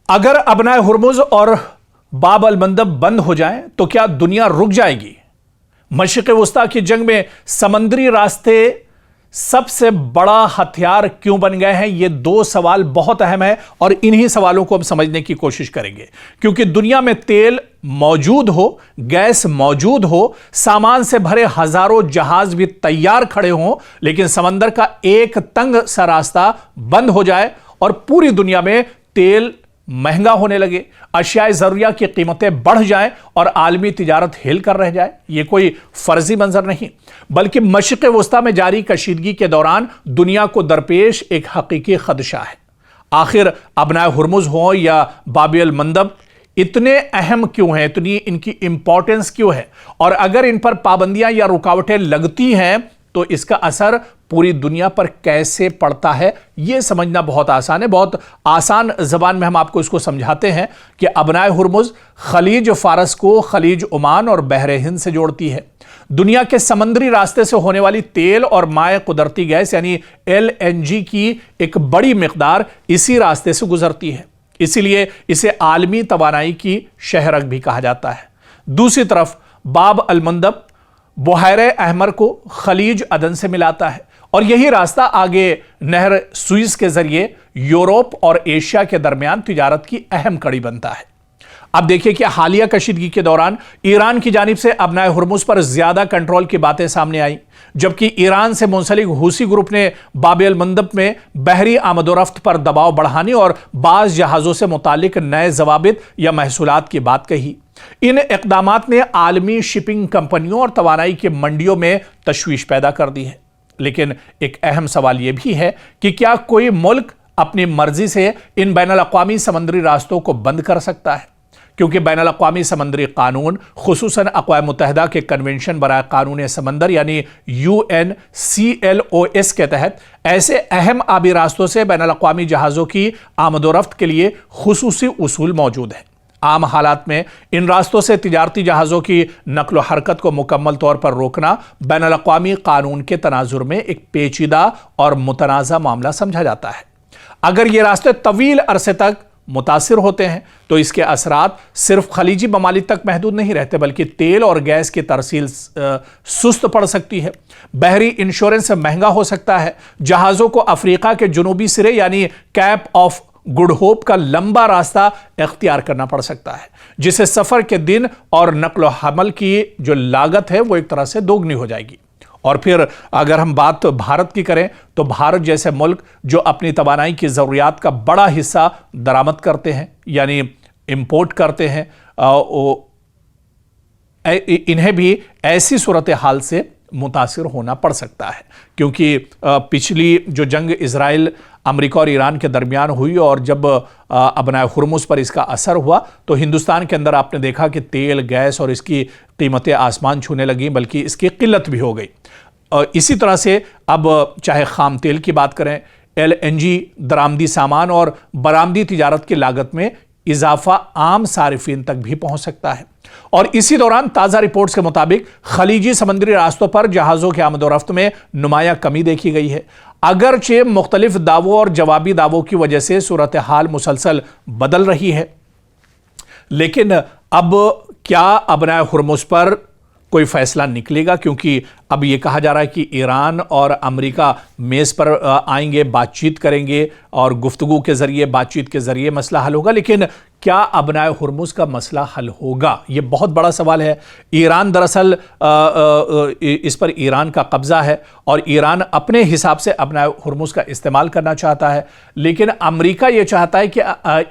अगर अबनाए हुर्मुज और बाब अल मंदब बंद हो जाएं तो क्या दुनिया रुक जाएगी? मशरिक़ वुस्ता की जंग में समंदरी रास्ते सबसे बड़ा हथियार क्यों बन गए हैं? ये दो सवाल बहुत अहम है और इन्हीं सवालों को हम समझने की कोशिश करेंगे। क्योंकि दुनिया में तेल मौजूद हो, गैस मौजूद हो, सामान से भरे हजारों जहाज भी तैयार खड़े हों, लेकिन समंदर का एक तंग सा रास्ता बंद हो जाए और पूरी दुनिया में तेल महंगा होने लगे, अशियाए जरूरिया की कीमतें बढ़ जाएं और आलमी तिजारत हिल कर रह जाए। यह कोई फर्जी मंजर नहीं, बल्कि मशरिक़ वुस्ता में जारी कशीदगी के दौरान दुनिया को दरपेश एक हकीकी खदशा है। आखिर अबनाए हुर्मुज हो या बाब अल मंदब इतने अहम क्यों हैं, इतनी इनकी इंपॉर्टेंस क्यों है, और अगर इन पर पाबंदियां या रुकावटें लगती हैं तो इसका असर पूरी दुनिया पर कैसे पड़ता है, यह समझना बहुत आसान है। बहुत आसान जबान में हम आपको इसको समझाते हैं कि अबनाए हुर्मुज खलीज फारस को खलीज ओमान और बहरे हिंद से जोड़ती है। दुनिया के समंदरी रास्ते से होने वाली तेल और माए कुदरती गैस यानी LNG की एक बड़ी मिकदार इसी रास्ते से गुजरती है, इसीलिए इसे आलमी तवानाई की शहरक भी कहा जाता है। दूसरी तरफ बाब अल मंदब बुहायरे अहमर को खलीज अदन से मिलाता है और यही रास्ता आगे नहर सुइज के जरिए यूरोप और एशिया के दरमियान तिजारत की अहम कड़ी बनता है। अब देखिए कि हालिया कशीदगी के दौरान ईरान की जानिब से अबनाए हुर्मुज पर ज्यादा कंट्रोल की बातें सामने आई, जबकि ईरान से मुंसलिक हूसी ग्रुप ने बाब अल मंदब में बहरी आमदोरफ्त पर दबाव बढ़ाने और बाज जहाजों से मुतालिक नए जवाबित या महसूलात की बात कही। इन इक़दामात ने आलमी शिपिंग कंपनियों और तवानाई की मंडियों में तशवीश पैदा कर दी है। लेकिन एक अहम सवाल यह भी है कि क्या कोई मुल्क अपनी मर्जी से इन बैनुल अक़वामी समंदरी रास्तों को बंद कर सकता है? क्योंकि बैनुल अक़वामी समंदरी कानून, खुसूसन अक़वाम मुत्तहिदा के कन्वेंशन बराए कानून समंदर यानी UNCLOS के तहत ऐसे अहम आबी रास्तों से बैनुल अक़वामी जहाज़ों की आमदोरफ्त के लिए खुसूसी उसूल मौजूद हैं। आम हालात में इन रास्तों से तिजारती जहाज़ों की नकलो हरकत को मुकम्मल तौर पर रोकना बैनुल अक़वामी कानून के तनाजुर में एक पेचीदा और मुतनाज़ा मामला समझा जाता है। अगर ये रास्ते तवील अरसे तक मुतासिर होते हैं तो इसके असरात सिर्फ खलीजी ममालिक तक महदूद नहीं रहते, बल्कि तेल और गैस की तरसील सुस्त पड़ सकती है, बहरी इंश्योरेंस महंगा हो सकता है, जहाज़ों को अफ्रीका के जुनूबी सिरे यानी कैप ऑफ गुड होप का लंबा रास्ता इख्तियार करना पड़ सकता है, जिससे सफर के दिन और नकलो हमल की जो लागत है वो एक तरह से दोगुनी हो जाएगी। और फिर अगर हम बात भारत की करें तो भारत जैसे मुल्क जो अपनी तवानाई की ज़रूरियात का बड़ा हिस्सा दरामद करते हैं यानी इंपोर्ट करते हैं, इन्हें भी ऐसी सूरत हाल से मुतासिर होना पड़ सकता है। क्योंकि पिछली जो जंग इजराइल, अमेरिका और ईरान के दरमियान हुई और जब अबनाए हुर्मुज पर इसका असर हुआ तो हिंदुस्तान के अंदर आपने देखा कि तेल, गैस और इसकी कीमतें आसमान छूने लगी, बल्कि इसकी किल्लत भी हो गई। इसी तरह से अब चाहे खाम तेल की बात करें, LNG दरामदी सामान और बरामदी तिजारत की लागत में इजाफा आम सारिफीन तक भी पहुंच सकता है। और इसी दौरान ताज़ा रिपोर्ट्स के मुताबिक खलीजी समंदरी रास्तों पर जहाज़ों के आमदोरफ्त में नुमाया कमी देखी गई है। अगरचे मुख्तलिफ दावों और जवाबी दावों की वजह से सूरत हाल मुसलसल बदल रही है, लेकिन अब क्या अबनाए हुर्मुज पर कोई फैसला निकलेगा? क्योंकि अब यह कहा जा रहा है कि ईरान और अमेरिका मेज़ पर आएंगे, बातचीत करेंगे और गुफ्तगू के ज़रिए, बातचीत के ज़रिए मसला हल होगा। लेकिन क्या अबनाए हुर्मुज का मसला हल होगा? ये बहुत बड़ा सवाल है। ईरान दरअसल इस पर ईरान का कब्ज़ा है और ईरान अपने हिसाब से अबनाए हुर्मुज का इस्तेमाल करना चाहता है, लेकिन अमेरिका ये चाहता है कि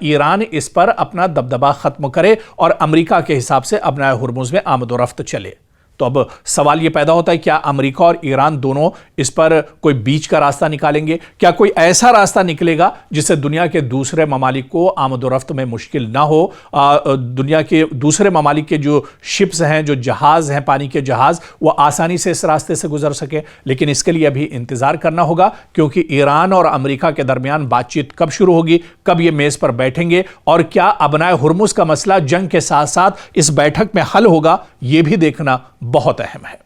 ईरान इस पर अपना दबदबा ख़त्म करे और अमेरिका के हिसाब से अबनाए हुर्मुज में आमदोरफ्त चले। तो अब सवाल यह पैदा होता है, क्या अमेरिका और ईरान दोनों इस पर कोई बीच का रास्ता निकालेंगे? क्या कोई ऐसा रास्ता निकलेगा जिससे दुनिया के दूसरे ममालिक को आमदोरफ्त में मुश्किल ना हो? दुनिया के दूसरे ममालिक के जो शिप्स हैं, जो जहाज़ हैं, पानी के जहाज़, वो आसानी से इस रास्ते से गुजर सके। लेकिन इसके लिए अभी इंतज़ार करना होगा, क्योंकि ईरान और अमेरिका के दरमियान बातचीत कब शुरू होगी, कब ये मेज़ पर बैठेंगे और क्या अबनाए हुर्मुज का मसला जंग के साथ साथ इस बैठक में हल होगा, ये भी देखना बहुत अहम है।